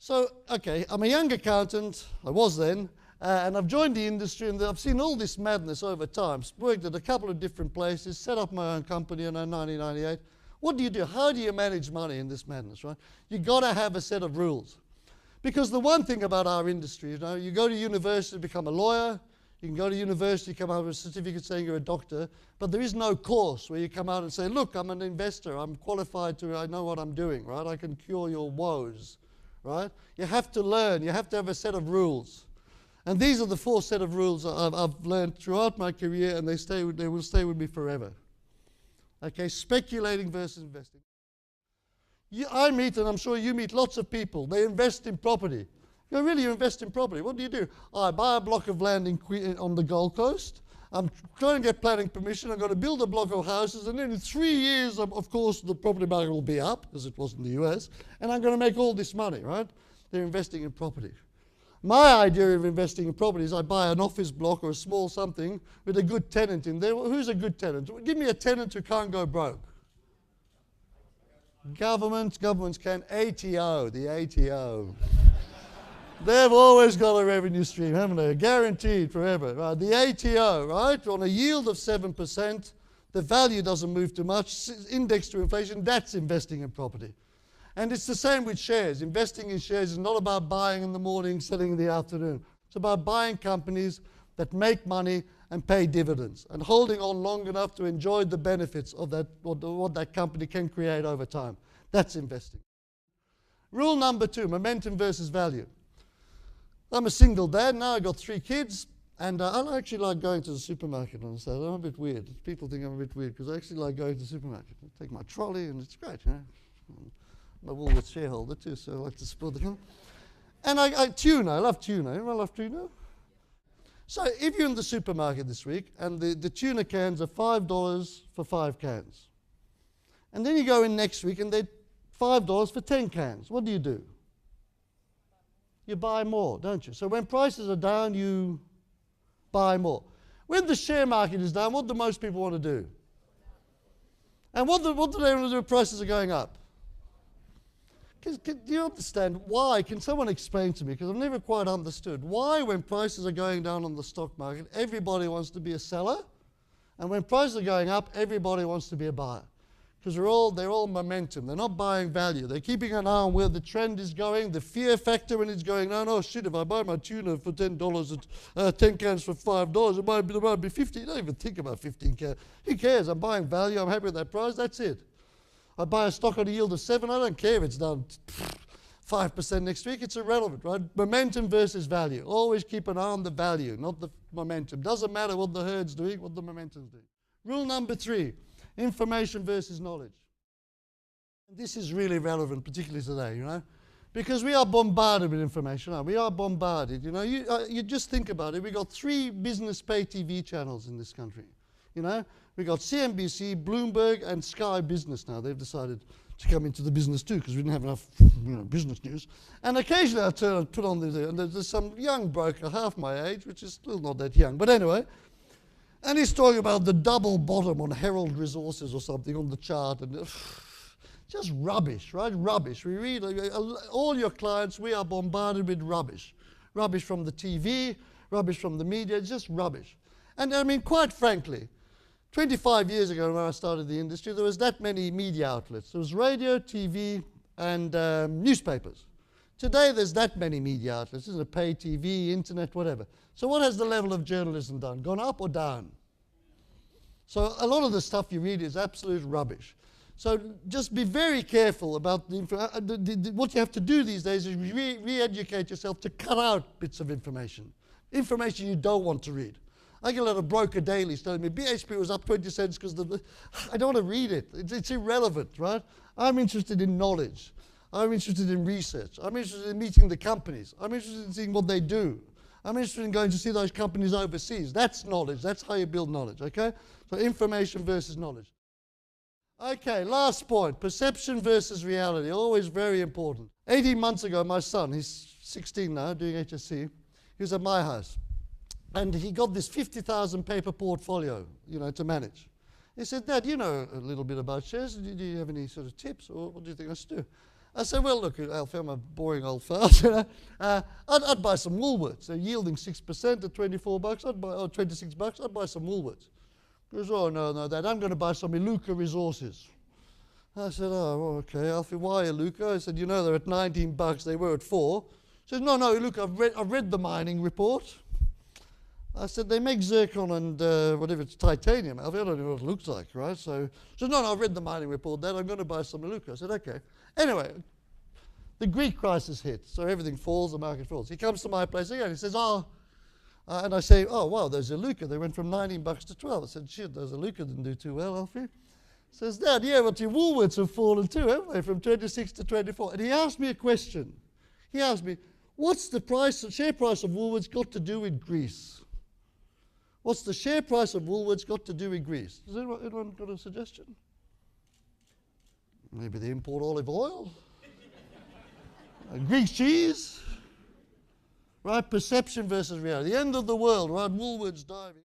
So, okay, I'm a young accountant, I was then, and I've joined the industry and I've seen all this madness over time. Worked at a couple of different places, set up my own company in 1998. What do you do? How do you manage money in this madness, right? You've got to have a set of rules. Because the one thing about our industry, you go to university to become a lawyer, you can go to university, come out with a certificate saying you're a doctor, but there is no course where you come out and say, look, I'm an investor, I'm qualified I know what I'm doing, right? I can cure your woes, right? You have to learn, you have to have a set of rules. And these are the 4 set of rules I've learned throughout my career, and they will stay with me forever. Okay, speculating versus investing. I meet, and I'm sure you meet, lots of people. They invest in property. You really invest in property. What do? I buy a block of land on the Gold Coast. I'm trying to get planning permission. I'm going to build a block of houses, and then in 3 years, of course, the property market will be up, as it was in the US, and I'm going to make all this money, right? They're investing in property. My idea of investing in property is I buy an office block or a small something with a good tenant in there. Well, who's a good tenant? Give me a tenant who can't go broke. Governments can. ATO, the ATO. They've always got a revenue stream, haven't they? Guaranteed forever. Right? The ATO, right? On a yield of 7%, the value doesn't move too much. Indexed to inflation, that's investing in property. And it's the same with shares. Investing in shares is not about buying in the morning, selling in the afternoon. It's about buying companies that make money and pay dividends and holding on long enough to enjoy the benefits of that, what that company can create over time. That's investing. Rule number 2, momentum versus value. I'm a single dad now. I've got 3 kids, and I actually like going to the supermarket on a Saturday. I'm a bit weird. People think I'm a bit weird because I actually like going to the supermarket. I take my trolley, and it's great, you know. I'm a Woolworths shareholder too, so I like to support the company. And I love tuna. Anyone love tuna? So if you're in the supermarket this week and the tuna cans are $5 for 5 cans, and then you go in next week and they're $5 for 10 cans, what do? You buy more, don't you? So when prices are down, you buy more. When the share market is down, what do most people want to do? And what do they want to do if prices are going up? Do you understand why? Can someone explain to me? Because I've never quite understood. Why, when prices are going down on the stock market, everybody wants to be a seller? And when prices are going up, everybody wants to be a buyer? Because they're all momentum. They're not buying value. They're keeping an eye on where the trend is going, the fear factor when it's going, no, shit, if I buy my tuna for $10 and 10 cans for $5, it might be 50. You don't even think about 15 cans. Who cares? I'm buying value. I'm happy with that price. That's it. I buy a stock on a yield of 7, I don't care if it's down 5% next week, it's irrelevant, right? Momentum versus value. Always keep an eye on the value, not the momentum. Doesn't matter what the herd's doing, what the momentum's doing. Rule number 3, information versus knowledge. This is really relevant, particularly today, you know, because we are bombarded with information, we are bombarded, you know. You just think about it, we got 3 business pay TV channels in this country, you know. We got CNBC, Bloomberg, and Sky Business now. They've decided to come into the business too because we didn't have enough business news. And occasionally I put on and there's some young broker, half my age, which is still not that young. But anyway, and he's talking about the double bottom on Herald Resources or something on the chart. And just rubbish, right? Rubbish. We read, all your clients, we are bombarded with rubbish. Rubbish from the TV, rubbish from the media, just rubbish. And I mean, quite frankly, 25 years ago when I started the industry, there was that many media outlets. There was radio, TV, and newspapers. Today there's that many media outlets. There's pay TV, internet, whatever. So what has the level of journalism done? Gone up or down? So a lot of the stuff you read is absolute rubbish. So just be very careful about what you have to do these days is re-educate yourself to cut out bits of information. Information you don't want to read. I get a lot of broker dailies telling me BHP was up 20 cents because I don't want to read it. It's irrelevant, right? I'm interested in knowledge. I'm interested in research. I'm interested in meeting the companies. I'm interested in seeing what they do. I'm interested in going to see those companies overseas. That's knowledge. That's how you build knowledge, okay? So information versus knowledge. Okay, last point, perception versus reality, always very important. 18 months ago, my son, he's 16 now, doing HSC, he was at my house. And he got this 50,000 paper portfolio, to manage. He said, Dad, you know a little bit about shares. Do you have any sort of tips, or what do you think I should do? I said, well, look, Alfie, I'm a boring old fart. You know? I'd buy some Woolworths. They're yielding 6% at $24. I'd buy, or $26. I'd buy some Woolworths. He goes, oh, no, Dad, I'm going to buy some Iluka resources. I said, oh, okay, Alfie, why Iluka? I said, you know, they're at $19. They were at $4. He said, no, look, I've read the mining report. I said, they make zircon and whatever, it's titanium. Alfie, I don't know what it looks like, right? So he said, no, I've read the mining report, Dad, I'm going to buy some Iluka. I said, okay. Anyway, the Greek crisis hits, so everything falls, the market falls. He comes to my place again, he says, and I say, oh, wow, those Iluka, they went from $19 to 12. I said, shit, those Iluka didn't do too well, Alfie. He says, Dad, yeah, but your Woolworths have fallen too, haven't they, from 26 to 24. And he asked me a question. He asked me, what's the share price of Woolworths got to do with Greece? What's the share price of Woolworths got to do with Greece? Has anyone got a suggestion? Maybe they import olive oil? Greek cheese? Right, perception versus reality. The end of the world, right, Woolworths diving.